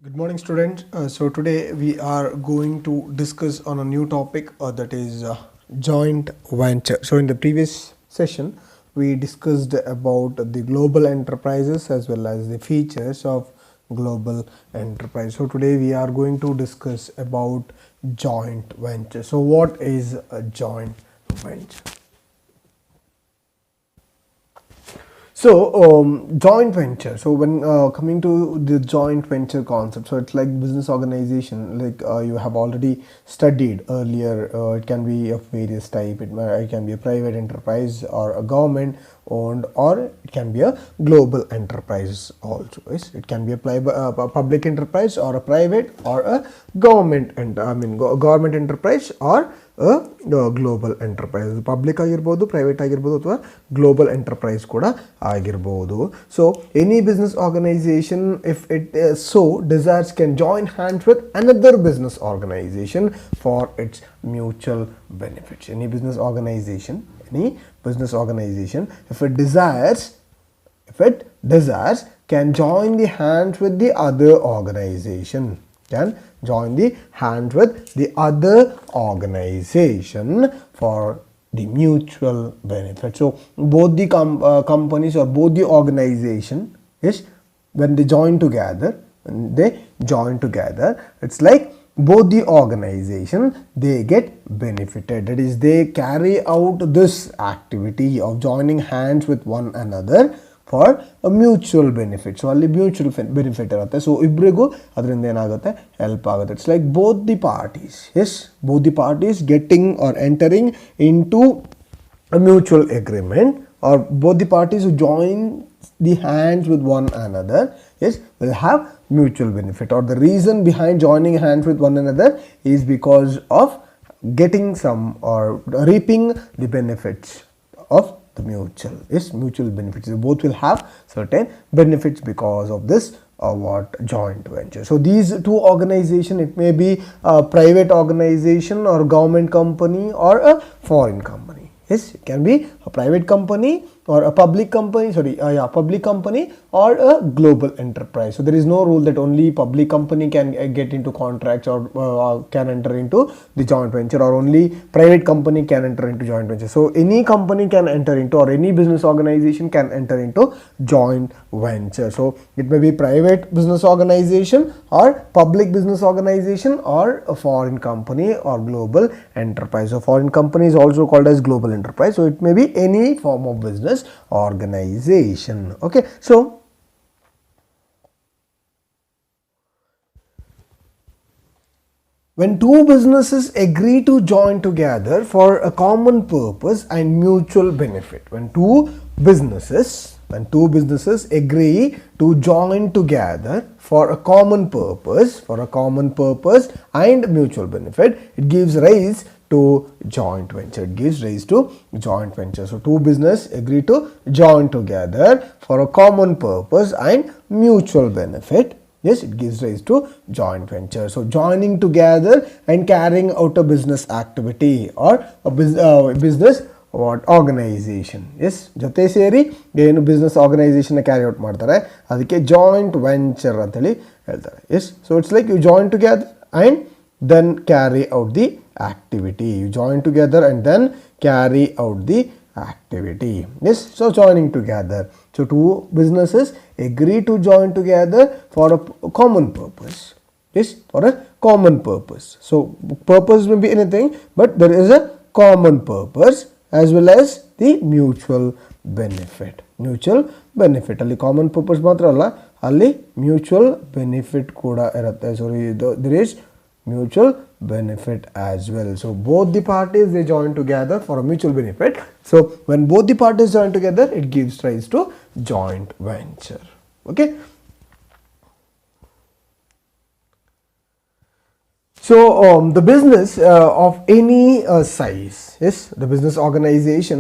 Good morning, students. So today we are going to discuss on a new topic that is joint venture. So in the previous session, we discussed about the global enterprises as well as the features of global enterprise. So today we are going to discuss about joint venture. So what is a joint venture? So joint venture. So when coming to the joint venture concept, so it's like business organization. Like you have already studied earlier. It can be of various type. It can be a private enterprise or a government owned, or it can be a global enterprise also. Yes? It can be a public enterprise or a private or a government, and government enterprise or global enterprise public ಆಗಿರ್ಬೋದು, private ಆಗಿರ್ಬೋದು, ಅಥವಾ global enterprise ಕೂಡ ಆಗಿರ್ಬೋದು. So any business organisation if it so desires can join hands with another business organization for its mutual benefits. Any business organization if it desires can join the hands with the other organization for the mutual benefit. So both the companies or both the organization when they join together, it's like both the organization they get benefited. That is, they carry out this activity of joining hands with one another for a mutual benefit. So ಅಲ್ಲಿ mutual benefit ಇರುತ್ತೆ. So ಇಬ್ಬರಿಗೂ ಅದರಿಂದ ಏನಾಗುತ್ತೆ, help ಆಗುತ್ತೆ. It's like both the parties getting or entering into a mutual agreement, or both the parties who join the hands with one another will have mutual benefit, or the reason behind joining hands with one another is because of getting some or reaping the benefits of the mutual benefits. Both will have certain benefits because of this joint venture. So these two organizations, it may be a private organization or government company or a foreign company. Yes, it can be a private company or a public company, or a global enterprise. So there is no rule that only public company can get into contracts or can enter into the joint venture, or only private company can enter into joint venture. So any company can enter into, or any business organization can enter into joint venture. So it may be private business organization or public business organization or a foreign company or global enterprise. So foreign company is also called as global enterprise. So it may be any form of business organization. Okay, so when two businesses agree to join together for a common purpose and mutual benefit, when two businesses agree to join together for a common purpose and mutual benefit, it gives rise to joint venture. So two business agree to join together for a common purpose and mutual benefit. Yes, it gives rise to joint venture. So joining together and carrying out a business activity or a business organization. Yes, ಜೊತೆ ಸೇರಿ ಏನು business organization carry out ಮಾಡ್ತಾರೆ, ಅದಕ್ಕೆ joint venture ಅಂತೇಳಿ ಹೇಳ್ತಾರೆ. Yes, so it's like you join together and then carry out the activity. You join together and then carry out the activity. Yes, so joining together. So two businesses agree to join together for a common purpose. Yes, for a common purpose. So purpose may be anything, but there is a common purpose as well as the mutual benefit. ಅಲ್ಲಿ common purpose ಮಾತ್ರ ಅಲ್ಲ, ಅಲ್ಲಿ mutual benefit ಕೂಡ ಇರುತ್ತೆ. So there is mutual benefit as well. So both the parties they join together for a mutual benefit. So when both the parties join together, it gives rise to joint venture. Okay, so the business of any size, the business organization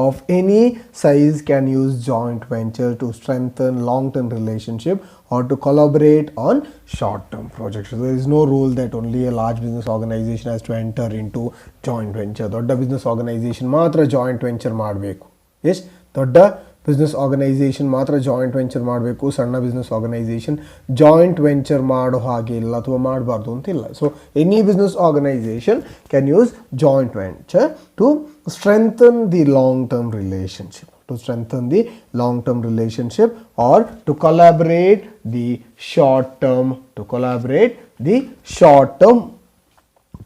of any size can use joint venture to strengthen long-term relationship or to collaborate on short-term projects. So there is no rule that only a large business organization has to enter into joint venture. ದೊಡ್ಡ business organization ಮಾತ್ರ joint venture ಮಾಡಬೇಕು. Yes, ದೊಡ್ಡ business organization ಮಾತ್ರ joint venture ಮಾಡಬೇಕು, ಸಣ್ಣ business organization joint venture ಮಾಡೋ ಹಾಗೆ ಇಲ್ಲ ಅಥವಾ ಮಾಡಬಾರ್ದು ಅಂತಿಲ್ಲ. So any business organisation can use joint venture to strengthen the long-term relationship, or to collaborate the short-term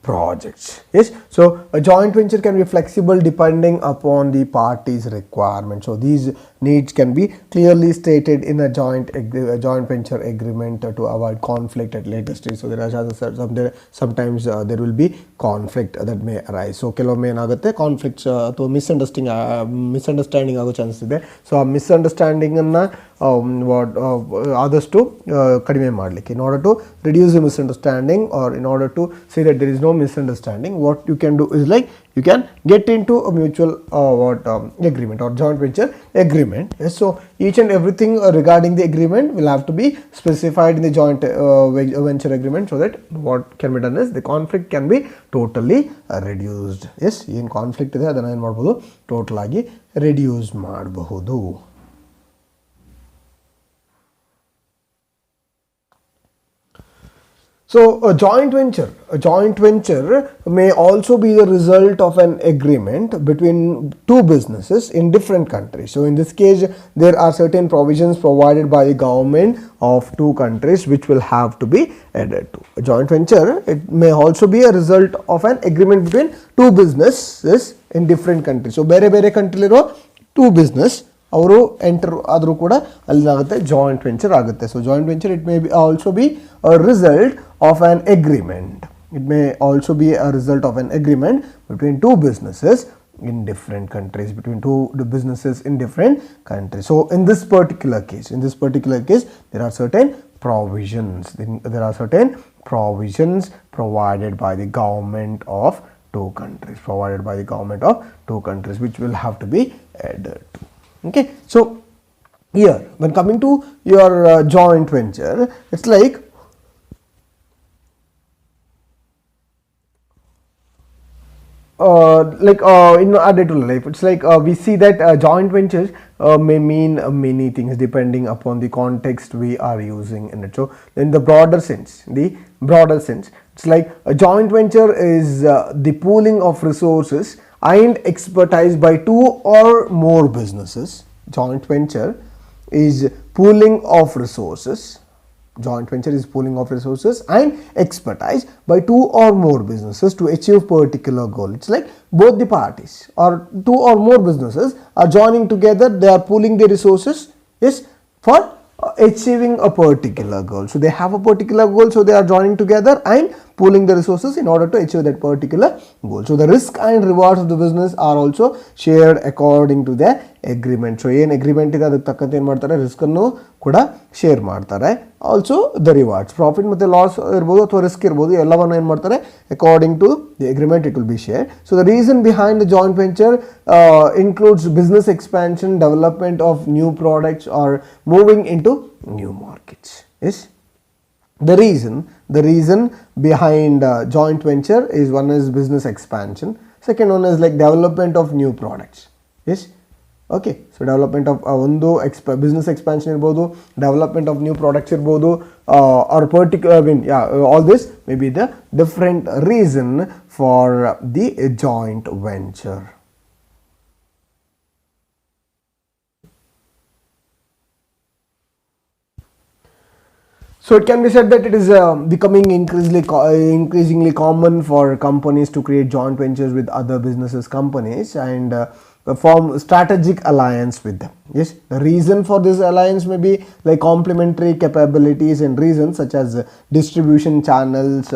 projects. Yes, so a joint venture can be flexible depending upon the parties' requirements. So these needs can be clearly stated in a joint venture agreement to avoid conflict at later stage. So there are sometimes there will be conflict that may arise. So ಕೆಲವೊಮ್ಮೆ ಏನಾಗುತ್ತೆ conflicts ಅಥವಾ misunderstanding ಆಗೋ chances ಇದೆ. So ಆ ಮಿಸ್ಅಂಡರ್ಸ್ಟ್ಯಾಂಡಿಂಗನ್ನು ಆದಷ್ಟು ಕಡಿಮೆ ಮಾಡಲಿಕ್ಕೆ, in order to reduce the misunderstanding, or in order to say that there is no misunderstanding, what you can do is like you can get into a mutual agreement or joint venture agreement. Yes, so each and everything regarding the agreement will have to be specified in the joint venture agreement, so that what can be done is the conflict can be totally reduced. Yes, in conflict ಇದೆ ಅದನ್ನು ಏನು ಮಾಡ್ಬೋದು, total ಆಗಿ reduce ಮಾಡಬಹುದು. So a joint venture may also be the result of an agreement between two businesses in different countries. So in this case, there are certain provisions provided by the government of two countries which will have to be added to. A joint venture, it may also be a result of an agreement between two businesses in different countries. So ಬೇರೆ ಕಂಟ್ರಿಲಿರೋ two business ಅವರು enter ಆದರೂ ಕೂಡ ಅಲ್ಲಾಗುತ್ತೆ joint venture ಆಗುತ್ತೆ. So joint venture it may be also be a result of on agreement. It may also be a result of an agreement between two businesses in different countries, So in this particular case, there are certain provisions provided by the government of two countries, which will have to be added to. Okay, so here when coming to your joint venture, it's like in our day-to-day life, it's like we see that joint ventures may mean many things depending upon the context we are using in it. So in the broader sense, it's like a joint venture is the pooling of resources and expertise by two or more businesses. Joint venture is pooling of resources and expertise by two or more businesses to achieve particular goal. It's like both the parties or two or more businesses are joining together, they are pooling their resources, yes, for achieving a particular goal. So they have a particular goal, so they are joining together and pooling the resources in order to achieve that particular goal. So the risk and rewards of the business are also shared according to the agreement. So ಏನು agreement ಇದೆ ಅದಕ್ಕೆ ತಕ್ಕಂತೆ ಏನು ಮಾಡ್ತಾರೆ, risk ಅನ್ನು ಕೂಡ share ಮಾಡ್ತಾರೆ. Also the rewards, profit ಮತ್ತು ಲಾಸ್ ಇರ್ಬೋದು ಅಥವಾ ರಿಸ್ಕ್ ಇರ್ಬೋದು, ಎಲ್ಲವನ್ನು ಏನು ಮಾಡ್ತಾರೆ, according to the agreement it will be share. So the reason behind the joint venture includes business expansion, development of new products, or moving into new markets. Yes, the reason behind joint venture is, one is business expansion, second one is like development of new products. Yes, okay, so development of ಒಂದು business expansion ಇರ್ಬೋದು, development of new products ಇರ್ಬೋದು, or particular, all this may be the different reason for the joint venture. So it can be said that it is becoming increasingly common for companies to create joint ventures with other companies and form strategic alliance with them. Yes, the reason for this alliance may be like complementary capabilities and reasons such as distribution channels.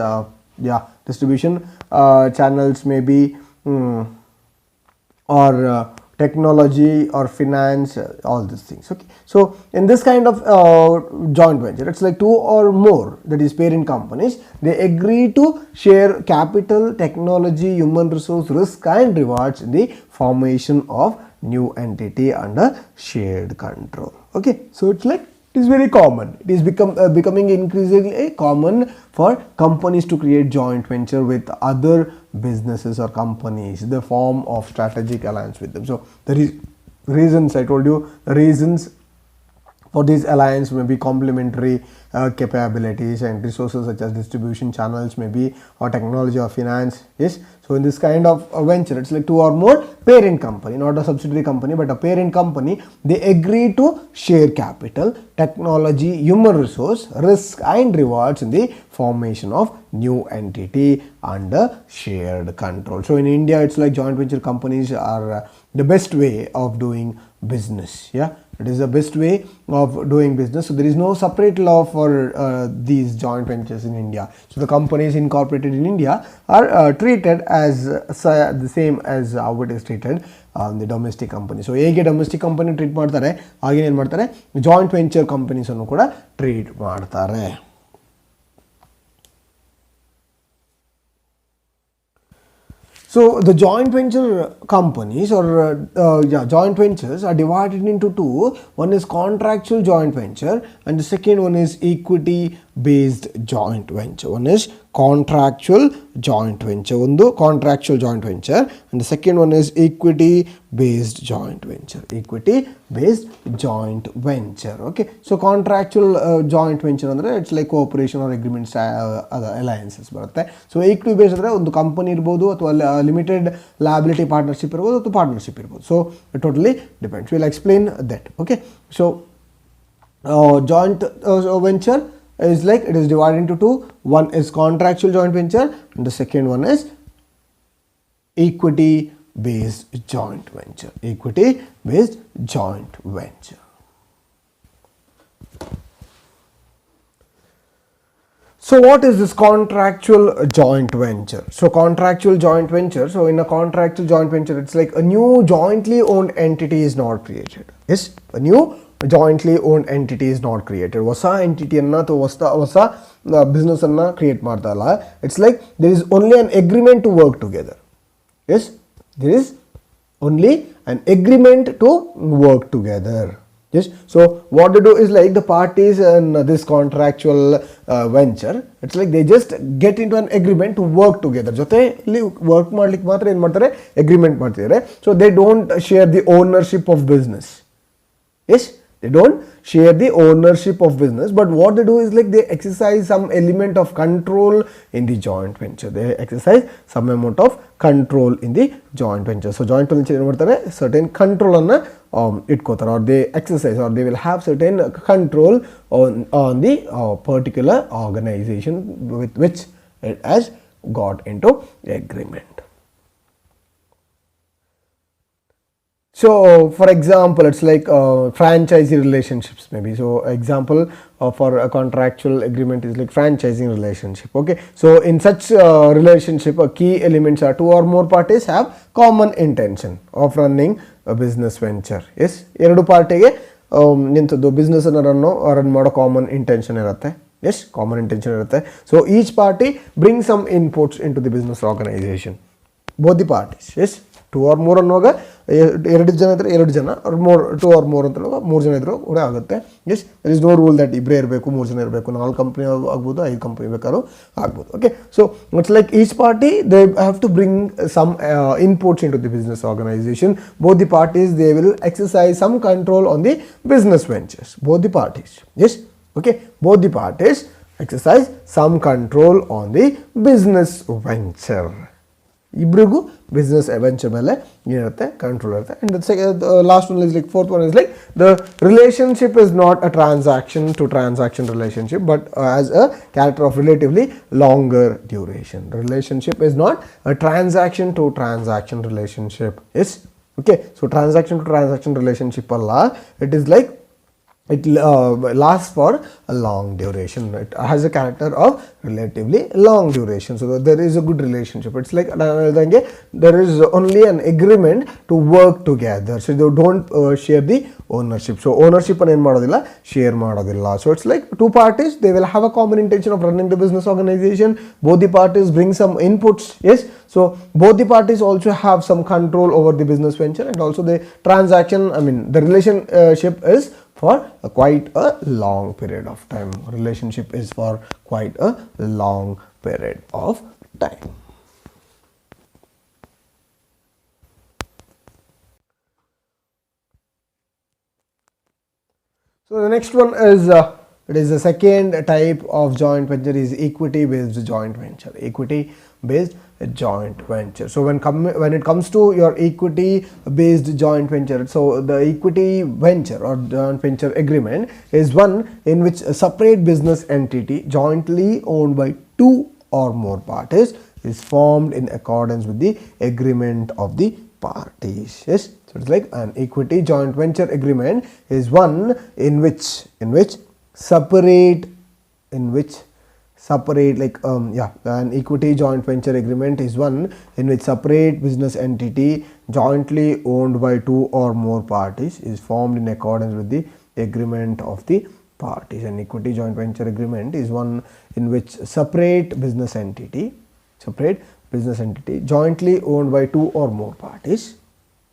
Channels may be or technology or finance, all these things. Okay, so in this kind of joint venture, it's like two or more, that is parent companies, they agree to share capital, technology, human resource, risk and rewards in the formation of new entity under shared control. Okay, so it's like it is very common, it is becoming increasingly common for companies to create joint venture with other businesses or companies, the form of strategic alliance with them. So reasons. I told you the reasons for this alliance may be complementary capabilities and resources such as distribution channels maybe, or technology or finance. Yes, so in this kind of venture, it's like two or more parent company, not a subsidiary company but a parent company, they agree to share capital, technology, human resource, risk and rewards in the formation of new entity under shared control. So in India, it's like joint venture companies are the best way of doing business. Yeah, it is the best way of doing business. So there is no separate law for these joint ventures in India. So the companies incorporated in India are treated as the same as how it is treated the domestic company. So ಹೇಗೆ domestic company treat ಮಾಡ್ತಾರೆ ಹಾಗೆ ಏನು ಮಾಡ್ತಾರೆ joint venture companies ಅನ್ನು ಕೂಡ treat ಮಾಡ್ತಾರೆ. So the joint venture companies or joint ventures are divided into two. One is contractual joint venture and the second one is equity based joint venture. One is contractual joint venture, ಒಂದು contractual joint venture and the second one is equity based joint venture. Equity based joint venture. Okay, so contractual joint venture ಅಂದ್ರೆ it's like cooperation or agreements, alliances ಬರುತ್ತೆ. So equity based ಅಂದ್ರೆ ಒಂದು company ಇರಬಹುದು ಅಥವಾ limited liability partnership ಇರಬಹುದು ಅಥವಾ partnership ಇರಬಹುದು. So it totally depends. We'll explain that. Okay, so joint venture is like it is divided into two. One is contractual joint venture and the second one is equity based joint venture. Equity based joint venture. So what is this contractual joint venture? So contractual joint venture, so in a contractual joint venture, it's like a new jointly owned entity is not created. Yes, a new jointly owned entity is not created. ಹೊಸ ಎಂಟಿಟಿಯನ್ನು ಅಥವಾ ಹೊಸ business ಅನ್ನು create ಮಾಡ್ತಾ ಇಲ್ಲ. It's like there is only an agreement to work together. Yes, there is only an agreement to work together. Yes, so what they do is like the parties in this contractual venture, it's like they just get into an agreement to work together. ಜೊತೆ ಇಲ್ಲಿ work ಮಾಡ್ಲಿಕ್ಕೆ ಮಾತ್ರ ಏನು ಮಾಡ್ತಾರೆ, agreement ಮಾಡ್ತಿದ್ದಾರೆ. So they don't share the ownership of business. Yes, they don't share the ownership of business, but what they do is like they exercise some element of control in the joint venture. They exercise some amount of control in the joint venture. So joint venture ಏನು ಮಾಡ್ತಾರೆ, certain control ಅನ್ನು ಇಟ್ಕೋತಾರೆ, or they exercise or they will have certain control on the particular organization with which it has got into agreement. So for example, it's like franchisee relationships maybe. So example for a contractual agreement is like franchising relationship. Okay, so in such relationship, key elements are two or more parties have common intention of running a business venture. Yes, ಎರಡು ಪಾರ್ಟಿಗೆ ನಿಂತದ್ದು business ಅನ್ನು run ಮಾಡೋ common intention ಇರುತ್ತೆ. Yes, common intention ಇರುತ್ತೆ. So each party brings some inputs into the business organization. Both the parties. Yes, two or more ಅನ್ನುವಾಗ ಎರಡು ಜನ ಇದ್ದರೆ ಎರಡು ಜನ, ಮೋರ್ ಟು ಆರ್ ಮೋರ್ ಅಂತ ಹೇಳುವಾಗ ಮೂರು ಜನ ಇದ್ದರೂ ಕೂಡ ಆಗುತ್ತೆ. Yes, there is no rule that ಇಬ್ಬರೇ ಇರಬೇಕು, ಮೂರು ಜನ ಇರಬೇಕು, 4 ಕಂಪ್ನಿ ಆಗ್ಬೋದು, 5 ಕಂಪ್ನಿ ಬೇಕಾದ್ರೂ ಆಗ್ಬೋದು. Okay, so it's like each party they have to bring some inputs into the business organisation. Both the parties they will exercise some control on the business ventures. Both the parties. Yes, okay, both the parties exercise some control on the business venture. ಇಬ್ಬರಿಗೂ business venture ಮೇಲೆ ಏನಿರುತ್ತೆ, control ಇರುತ್ತೆ. And last one is like fourth one is like the relationship is not a transaction to transaction relationship but as a character of relatively longer duration. Relationship is not a transaction to transaction relationship. Yes, okay, so transaction to transaction relationship ಅಲ್ಲ, it is like it lasts for a long duration. It has a character of relatively long duration, so there is a good relationship. It's like there is only an agreement to work together, so they don't share the ownership. So ownership and ಮಾಡೋದಿಲ್ಲ, share ಮಾಡೋದಿಲ್ಲ. So it's like two parties, they will have a common intention of running the business organization. Both the parties bring some inputs. Yes, so both the parties also have some control over the business venture, and also the transaction, the relationship is for quite a long period of time. Relationship is for quite a long period of time. So the next one is it is the second type of joint venture is equity based joint venture. Equity based joint venture. So when it comes to your equity based joint venture, so the equity venture or joint venture agreement is one in which a separate business entity jointly owned by two or more parties is formed in accordance with the agreement of the parties. Yes, so it's like an equity joint venture agreement is one in which separate like an equity joint venture agreement is one in which separate business entity jointly owned by two or more parties is formed in accordance with the agreement of the parties. An equity joint venture agreement is one in which separate business entity jointly owned by two or more parties.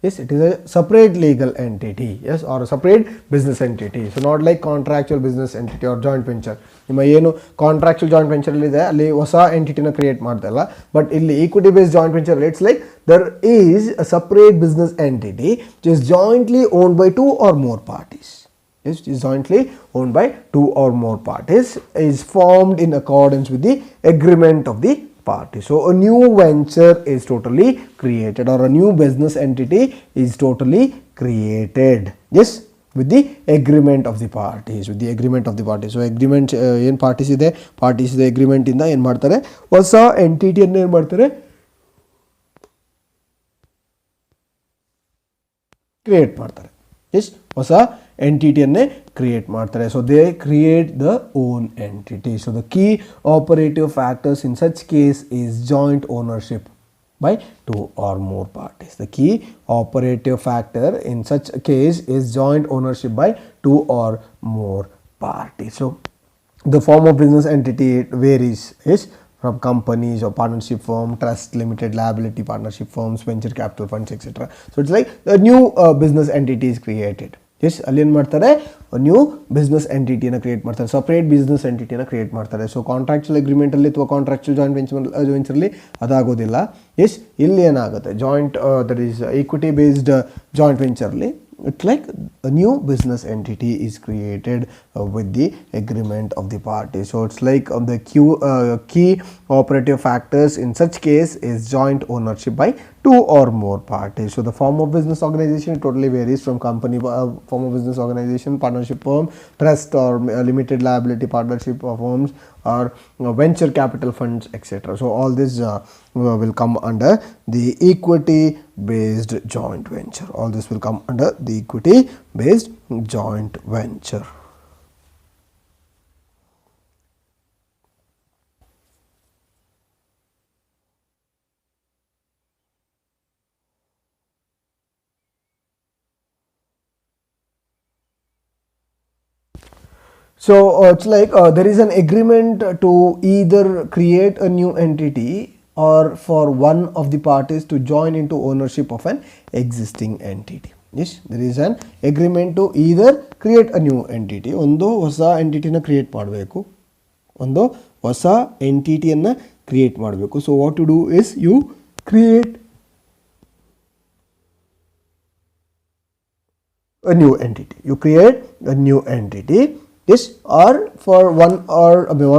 Yes, it is a separate legal entity, yes, or a separate business entity. So not like contractual business entity or joint venture. ನಿಮ್ಮ ಏನು contractual joint venture ಇದೆ ಅಲ್ಲಿ ಹೊಸ ಎಂಟಿಟಿನ create ಮಾಡ್ತಾರಲ್ಲ, but ಇಲ್ಲಿ equity based joint venture it's like there is a separate business entity which is jointly owned by two or more parties. Yes, is jointly owned by two or more parties is formed in accordance with the agreement of the party. So a new venture is totally created or a new business entity is totally created. Yes, with the agreement of the parties. With the agreement of the parties. So agreement ಏನು parties ಇದೆ, parties ಇದೆ agreement ಇಂದ ಏನು ಮಾಡ್ತಾರೆ, ಹೊಸ ಎಂಟಿಟಿಯನ್ನು ಏನು ಮಾಡ್ತಾರೆ, create ಮಾಡ್ತಾರೆ. ಎಸ್, ಹೊಸ ಎಂಟಿಟಿಯನ್ನೇ ಕ್ರಿಯೇಟ್ ಮಾಡ್ತಾರೆ. So they create the own entity. So the key operative factors in such case is joint ownership by two or more parties. The key operative factor in such a case is joint ownership by two or more parties. So the form of business entity varies, is from companies or partnership firm, trust, limited liability partnership firms, venture capital funds, etc. So it's like a new business entity is created. Yes, ಅಲ್ಲಿ ಏನು ಮಾಡ್ತಾರೆ, new business ಎಂಟಿಟಿಯನ್ನು create ಮಾಡ್ತಾರೆ, separate business ಎಂಟಿಟಿಯನ್ನು create ಮಾಡ್ತಾರೆ. So contractual ಅಗ್ರಿಮೆಂಟಲ್ಲಿ ಅಥವಾ contractual joint ವೆಂಚರಲ್ಲಿ ಅದಾಗೋದಿಲ್ಲ. ಎಸ್, ಇಲ್ಲಿ ಏನಾಗುತ್ತೆ, joint that is equity based joint ವೆಂಚರ್ಲಿ it's like a new business entity is created with the agreement of the party. So it's like the key operative factors in such case is joint ownership by two or more parties. So the form of business organization totally varies from company form of business organization, partnership firm, trust or limited liability partnership firms or venture capital funds, etc. So all this will come under the equity based joint venture. All this will come under the equity based joint venture. So it's like there is an agreement to either create a new entity or for one of the parties to join into ownership of an existing entity. Yes, there is an agreement to either create a new entity, ಒಂದು ಹೊಸ ಎಂಟಿಟಿನ create ಮಾಡಬೇಕು, ಒಂದು ಹೊಸ ಎಂಟಿಟಿಯನ್ನು create ಮಾಡಬೇಕು. So what to do is you create a new entity. You create a new entity. Yes, or for one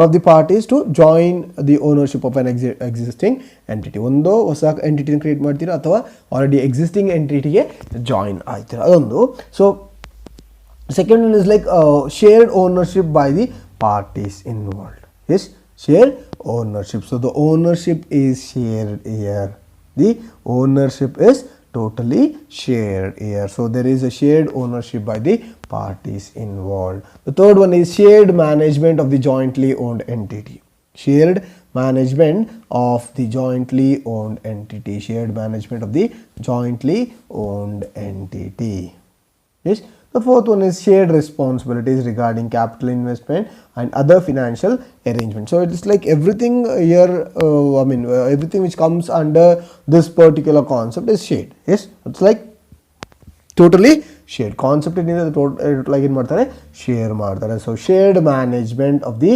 of the parties to join the ownership of an existing entity. ಒಂದು ಹೊಸ ಎಂಟಿಟಿನ create ಮಾಡ್ತೀರಾ ಅಥವಾ already existing ಎಂಟಿಟಿಗೆ join ಆಗ್ತೀರಾ, ಅದೊಂದು. So second one is like shared ownership by the parties involved. Yes, shared ownership. So the ownership is shared here. The ownership is totally shared here. So there is a shared ownership by the parties involved. The third one is shared management of the jointly owned entity. Shared management of the jointly owned entity. Shared management of the jointly owned entity. Yes. The fourth one is shared responsibilities regarding capital investment and other financial arrangements. So it is like everything here, everything which comes under this particular concept is shared. Yes, it's like totally shared. Concept in like in ಮಾಡ್ತಾರೆ, share ಮಾಡ್ತಾರೆ. So shared management of the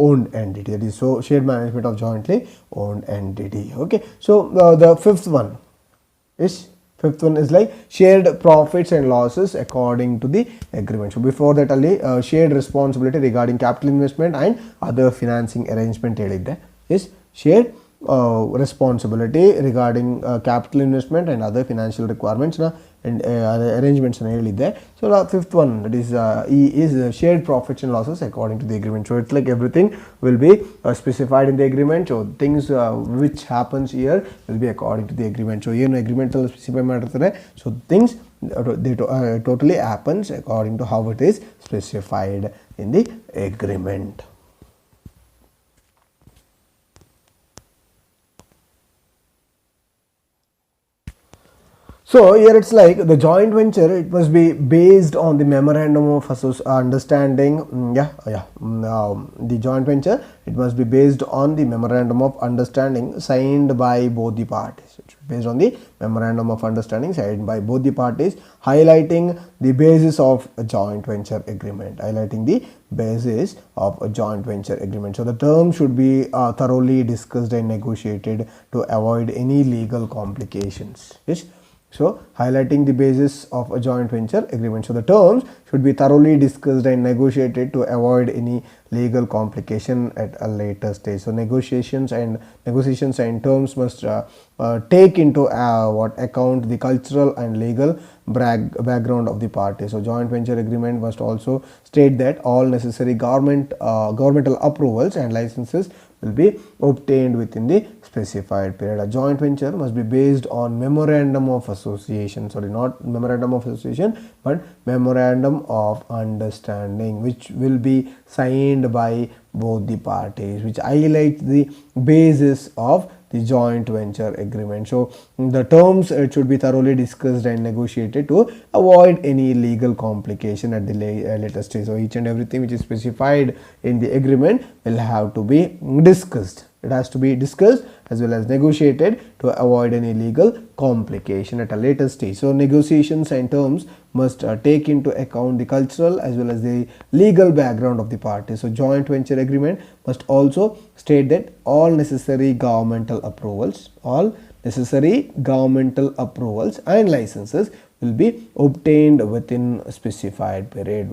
owned entity. That is, so shared management of jointly owned entity. Okay. So the fifth one is Fifth one is like shared profits and losses according to the agreement. So before that ಅಲ್ಲಿ shared responsibility regarding capital investment and other financing arrangement ಹೇಳಿದ್ದೆ. Is shared responsibility regarding capital investment and other financial requirements and arrangements ಅನ್ನು ಹೇಳಿದ್ದೆ. So the fifth one, that is E, is shared profits and losses according to the agreement. So it's like everything will be specified in the agreement. So things which happens here will be according to the agreement. So ಏನು agreement ಅಲ್ಲಿ specify ಮಾಡಿರ್ತಾರೆ. So things they totally happens according to how it is specified in the agreement. So here it's like the joint venture, it must be based on the memorandum of understanding. The joint venture, it must be based on the memorandum of understanding signed by both the parties. It's based on the memorandum of understanding signed by both the parties, highlighting the basis of a joint venture agreement. Highlighting the basis of a joint venture agreement. So the terms should be thoroughly discussed and negotiated to avoid any legal complications. Yes. So highlighting the basis of a joint venture agreement. So the terms should be thoroughly discussed and negotiated to avoid any legal complication at a later stage. So negotiations and terms must take into account the cultural and legal background of the party. So joint venture agreement must also state that all necessary governmental approvals and licenses will be obtained within the specified period. A joint venture must be based on memorandum of association, sorry, not memorandum of association but memorandum of understanding, which will be signed by both the parties, which highlights the basis of the joint venture agreement. So the terms should be thoroughly discussed and negotiated to avoid any legal complication at the later stage. So each and everything which is specified in the agreement will have to be discussed. It has to be discussed as well as negotiated to avoid any legal complication at a later stage. So negotiations and terms must take into account the cultural as well as the legal background of the parties. So joint venture agreement must also state that all necessary governmental approvals and licenses will be obtained within a specified period.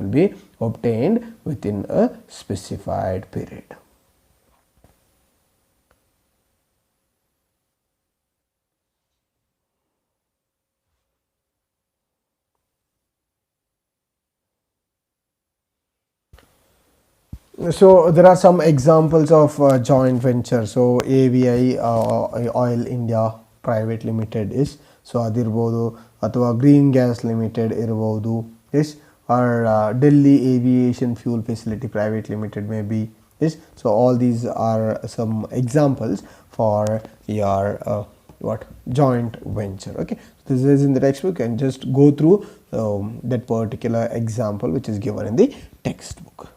So there are some examples of joint venture. So AVI Oil India Private Limited is, so adirbodu athwa Green Gas Limited irbodu, yes, or Delhi Aviation Fuel Facility Private Limited may be, yes. So all these are some examples for your joint venture. Okay, so this is in the textbook, and just go through that particular example which is given in the textbook.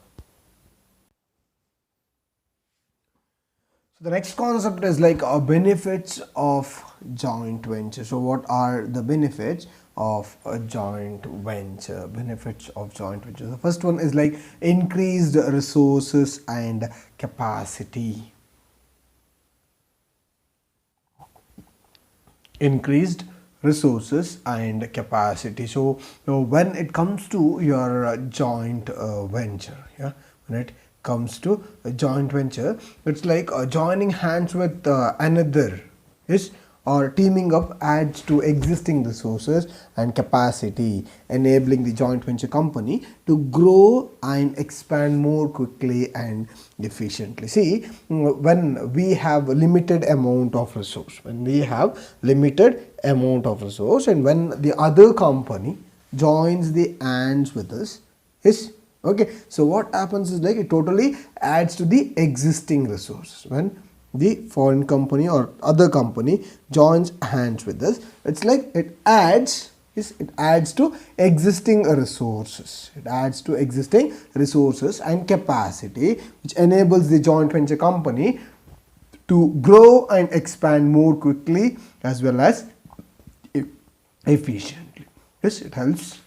The next concept is like benefits of joint venture. So what are the benefits of a joint venture? The first one is like increased resources and capacity. So when it comes to your joint venture, it's like joining hands with another, yes, or teaming up adds to existing resources and capacity, enabling the joint venture company to grow and expand more quickly and efficiently. See, when we have a limited amount of resource, and when the other company joins the hands with us, yes, okay, so what happens is like it totally adds to the existing resources. When the foreign company or other company joins hands with us, it's like it adds to existing resources. And capacity, which enables the joint venture company to grow and expand more quickly as well as efficiently. Yes, it helps,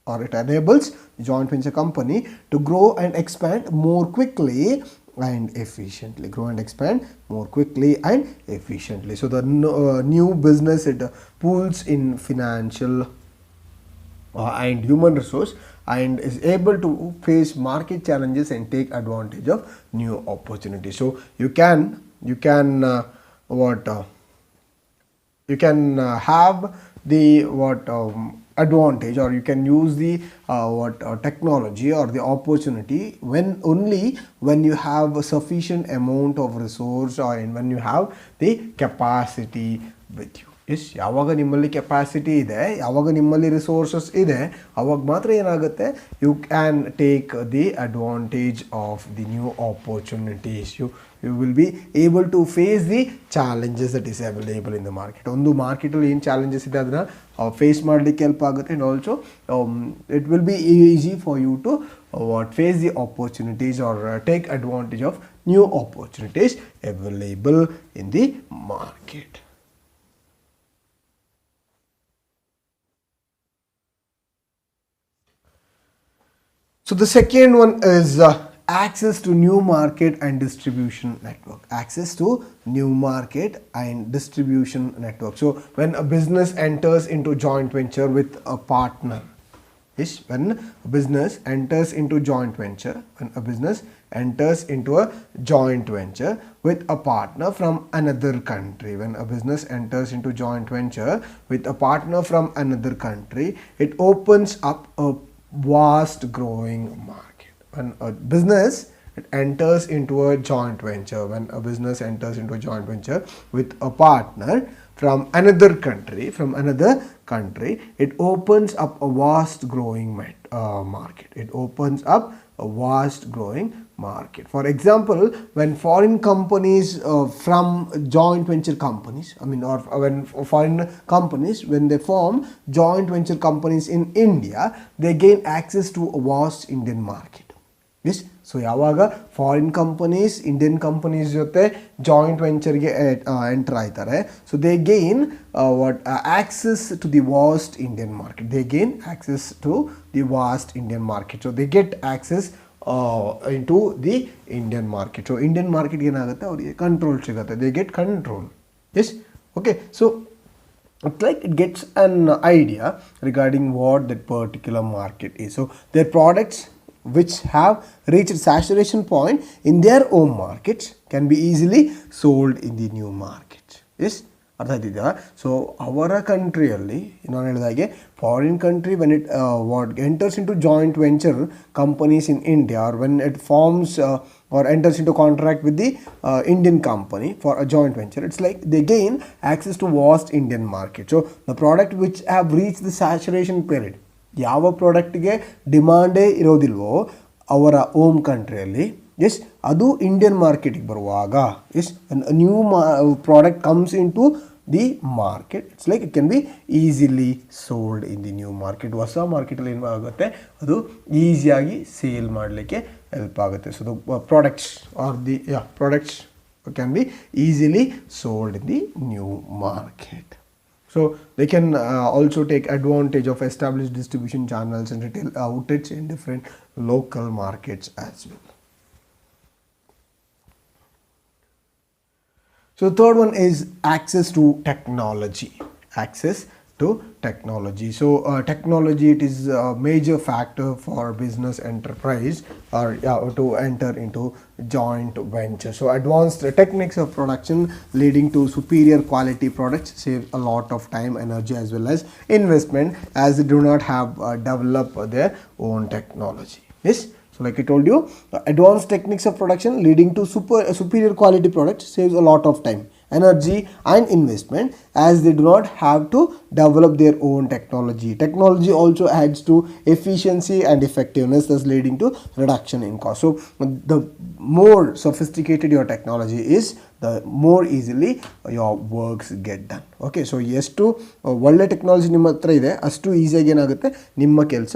or it enables the joint venture company to grow and expand more quickly and efficiently. Grow and expand more quickly and efficiently. So the new business, it pools in financial and human resource and is able to face market challenges and take advantage of new opportunities. So you can what you can have the advantage, or you can use the technology or the opportunity when you have a sufficient amount of resource, or when you have the capacity with you. Yes ಯಾವಾಗ ನಿಮ್ಮಲ್ಲಿ capacity ಇದೆ, ಯಾವಾಗ ನಿಮ್ಮಲ್ಲಿ resources ಇದೆ, ಅವಾಗ ಮಾತ್ರ ಏನಾಗುತ್ತೆ, you can take the advantage of the new opportunities. You will be able to face the challenges that is available in the market. ಒಂದು ಮಾರ್ಕೆಟಲ್ಲಿ ಏನು ಚಾಲೆಂಜಸ್ ಇದೆ ಅದನ್ನು ಫೇಸ್ ಮಾಡಲಿಕ್ಕೆ ಹೆಲ್ಪ್ ಆಗುತ್ತೆ. And also it will be easy for you to face the opportunities or take advantage of new opportunities available in the market. So the second one is access to new market and distribution network. Access to new market and distribution network. So when a business enters into joint venture with a partner, when a business enters into joint venture with a partner from another country, when a business enters into joint venture with a partner from another country, it opens up a vast growing market. When a business enters into a joint venture with a partner from another country, it opens up a vast growing market. It opens up a vast growing market. For example, when foreign companies from joint venture companies, when foreign companies, when they form joint venture companies in India, they gain access to a vast Indian market. Yes. So ಯಾವಾಗ foreign companies Indian companies ಜೊತೆ joint ವೆಂಚರ್ಗೆ enter ಆಯ್ತಾರೆ, so they gain access to the vast Indian market. They gain access to the vast Indian market. So they get access into the Indian market. So Indian market ಏನಾಗುತ್ತೆ, ಅವರಿಗೆ control ಸಿಗುತ್ತೆ. They get control. Yes. Okay. So it's like it gets an idea regarding what that particular market is. So their products which have reached saturation point in their own markets can be easily sold in the new market. Yes. ಅರ್ಥ ಆಯ್ತಿದೆಯಾ? So ಅವರ ಕಂಟ್ರಿಯಲ್ಲಿ ನಾನು ಹೇಳಿದಾಗೆ foreign country when it enters into joint venture companies in India, or when it forms or enters into contract with the Indian company for a joint venture, it's like they gain access to vast Indian market. So the product which have reached the saturation period, ಯಾವ ಪ್ರಾಡಕ್ಟ್ಗೆ ಡಿಮಾಂಡೇ ಇರೋದಿಲ್ವೋ ಅವರ home ಕಂಟ್ರಿಯಲ್ಲಿ, yes ಅದು Indian ಮಾರ್ಕೆಟಿಗೆ ಬರುವಾಗ, yes new product comes into the market, it's like it can be easily sold in the new market. ಹೊಸ ಮಾರ್ಕೆಟಲ್ಲಿ ಏನು ಆಗುತ್ತೆ, ಅದು ಈಸಿಯಾಗಿ ಸೇಲ್ ಮಾಡಲಿಕ್ಕೆ ಹೆಲ್ಪ್ ಆಗುತ್ತೆ. So the products are the products can be easily sold in the new market. So they can also take advantage of established distribution channels and retail outlets in different local markets as well. So the third one is access to technology. So technology, it is a major factor for business enterprise or to enter into joint venture. So advanced techniques of production leading to superior quality products save a lot of time, energy as well as investment, as they do not have developed their own technology. Yes. So like I told you, advanced techniques of production leading to superior quality products saves a lot of time, energy and investment, as they do not have to develop their own technology. Technology also adds to efficiency and effectiveness, thus leading to reduction in cost. So the more sophisticated your technology is, the more easily your works get done. Okay, so ಎಷ್ಟು ಒಳ್ಳೆ technology ನಿಮ್ಮ ಹತ್ರ ಇದೆ ಅಷ್ಟು ಈಸಿಯಾಗಿ ಏನಾಗುತ್ತೆ, ನಿಮ್ಮ ಕೆಲಸ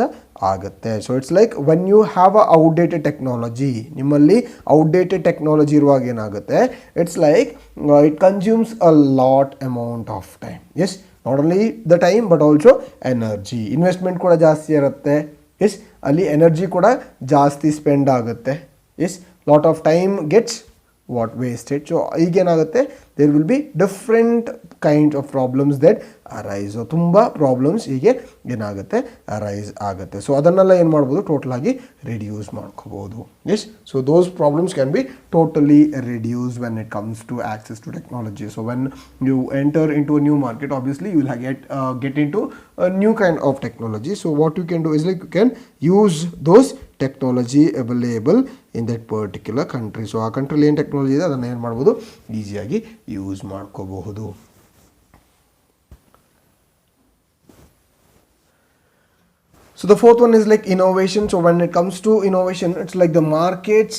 ಆಗುತ್ತೆ. So it's like when you have a outdated technology, ನಿಮ್ಮಲ್ಲಿ ಔಟ್ಡೇಟೆಡ್ ಟೆಕ್ನಾಲಜಿ ಇರುವಾಗ ಏನಾಗುತ್ತೆ, it's like it consumes a lot amount of time. Yes, not only the time but also energy. Investment ಕೂಡ ಜಾಸ್ತಿ ಇರುತ್ತೆ. ಎಸ್, ಅಲ್ಲಿ ಎನರ್ಜಿ ಕೂಡ ಜಾಸ್ತಿ spend ಆಗುತ್ತೆ. Yes, lot of time gets what wasted. So ಈಗೇನಾಗುತ್ತೆ, there will be different kinds of problems that arise. So ತುಂಬ problems ಹೀಗೆ ಏನಾಗುತ್ತೆ ಅರೈಸ್ ಆಗುತ್ತೆ. ಸೊ ಅದನ್ನೆಲ್ಲ ಏನು ಮಾಡ್ಬೋದು, ಟೋಟಲ್ ಆಗಿ ರಿಡ್ಯೂಸ್ ಮಾಡ್ಕೋಬೋದು. Yes, so those problems can be totally reduce when it comes to access to technology. So when you enter into a new market, obviously you will get into a new kind of technology. So what you can do is like you can use those technology available in that particular country. So ಆ ಕಂಟ್ರಿಲಿ ಏನು technology ಇದೆ ಅದನ್ನು ಏನು ಮಾಡ್ಬೋದು, ಈಸಿಯಾಗಿ use ಮಾಡ್ಕೋಬಹುದು. So the fourth one is like innovation. So when it comes to innovation, it's like the markets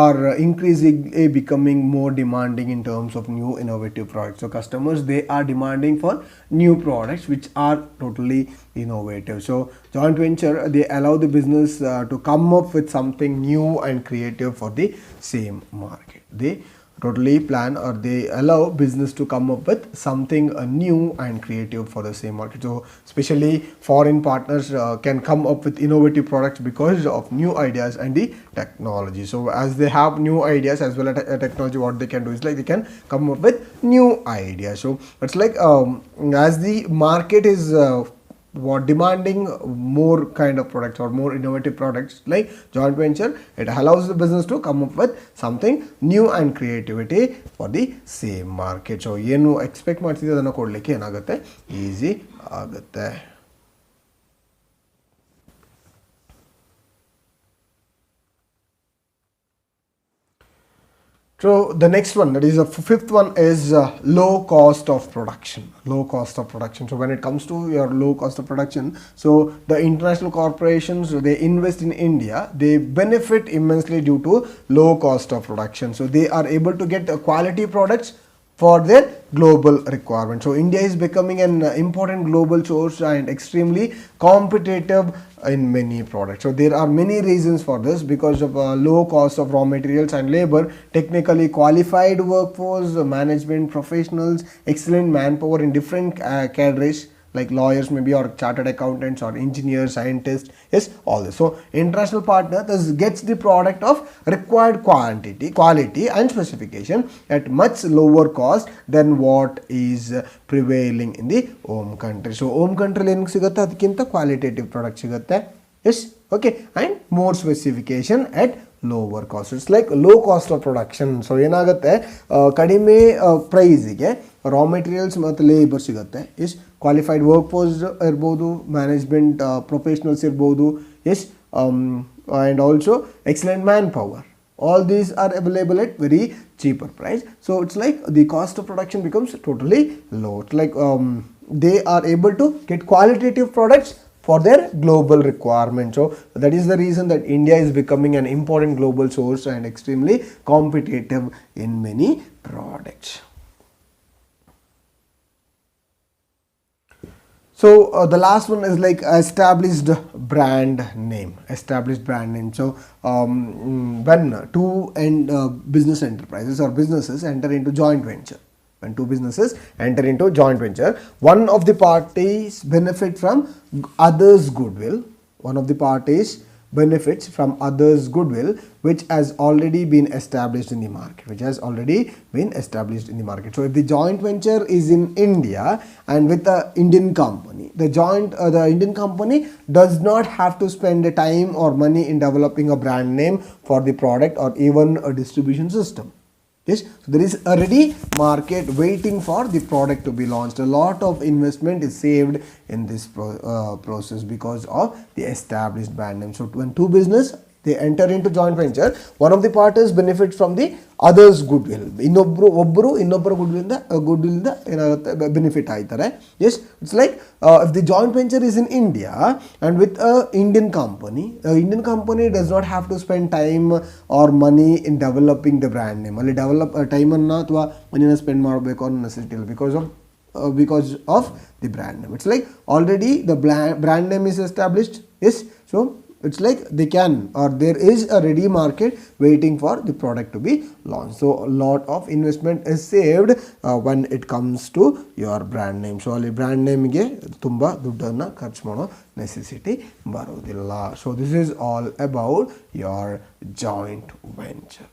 are increasingly becoming more demanding in terms of new innovative products. So customers, they are demanding for new products which are totally innovative. So joint venture, they allow the business to come up with something new and creative for the same market. They totally plan, or they allow business to come up with something new and creative for the same market. So especially foreign partners can come up with innovative products because of new ideas and the technology. So as they have new ideas as well as technology, what they can do is like they can come up with new ideas. So it's like as the market is what demanding more kind of products or more innovative products, like joint venture, it allows the business to come up with something new and creativity for the same market. So ಏನು expect ಮಾಡ್ತಿದ್ದೆ ಅದನ್ನು ಕೊಡಲಿಕ್ಕೆ ಏನಾಗುತ್ತೆ, easy ಆಗುತ್ತೆ. So the next one, that is the fifth one, is low cost of production. Low cost of production. So when it comes to your low cost of production, so the international corporations, they invest in India, they benefit immensely due to low cost of production. So they are able to get quality products for their global requirement. So India is becoming an important global source and extremely competitive in many products. So there are many reasons for this, because of low cost of raw materials and labor, technically qualified workforce, management professionals, excellent manpower in different cadres like lawyers maybe, or chartered accountants, or engineers, scientists. Yes, all this. So international partner thus gets the product of required quality and specification at much lower cost than what is prevailing in the home country. So home country ಏನು ಸಿಗುತ್ತೆ, ಅದಕ್ಕಿಂತ qualitative product ಸಿಗುತ್ತೆ. Yes, okay, and more specification at lower cost. It's like low cost of production. So ಏನಾಗುತ್ತೆ, ಕಡಿಮೆ ಪ್ರೈಸಿಗೆ raw materials ಮತ್ತು labour ಸಿಗುತ್ತೆ. Yes, qualified workforce ಇರ್ಬೋದು, ಮ್ಯಾನೇಜ್ಮೆಂಟ್ ಪ್ರೊಫೆಷನಲ್ಸ್ ಇರ್ಬೋದು. Yes, and also excellent manpower. All these are available at very cheaper price. So it's like the cost of production becomes totally low. It's like they are able to get qualitative products for their global requirement. So that is the reason that India is becoming an important global source and extremely competitive in many products. So the last one is like established brand name. So when two business enterprises or businesses enter into joint venture, one of the parties benefit from others' goodwill. Benefits from others' goodwill which has already been established in the market. So if the joint venture is in India and with the Indian company, the Indian company does not have to spend the time or money in developing a brand name for the product or even a distribution system. Yes, so there is already market waiting for the product to be launched. A lot of investment is saved in this process because of the established brand name. So when two business they enter into joint venture, one of the partners benefits from the others goodwill. ಒಬ್ಬರು ಇನ್ನೊಬ್ಬರ goodwill ಏನಾಗುತ್ತೆ, benefit ಆಯ್ತಾರೆ. Yes, it's like if the joint venture is in India and with a Indian company does not have to spend time or money in developing the brand name. ಅಲ್ಲಿ develop ಟೈಮನ್ನು ಅಥವಾ ಮನಿನ spend ಮಾಡಬೇಕು ಅನ್ನೋ necessity ಇಲ್ಲ, because of the brand name. It's like already the brand name is established. Yes, so it's like they can, or there is a ready market waiting for the product to be launched. So a lot of investment is saved when it comes to your brand name. So ಅಲ್ಲಿ brand name ಗೆ ತುಂಬಾ ದುಡ್ಡನ್ನ ಖರ್ಚು ಮಾಡೋ necessity ಬರೋದಿಲ್ಲ. So this is all about your joint venture.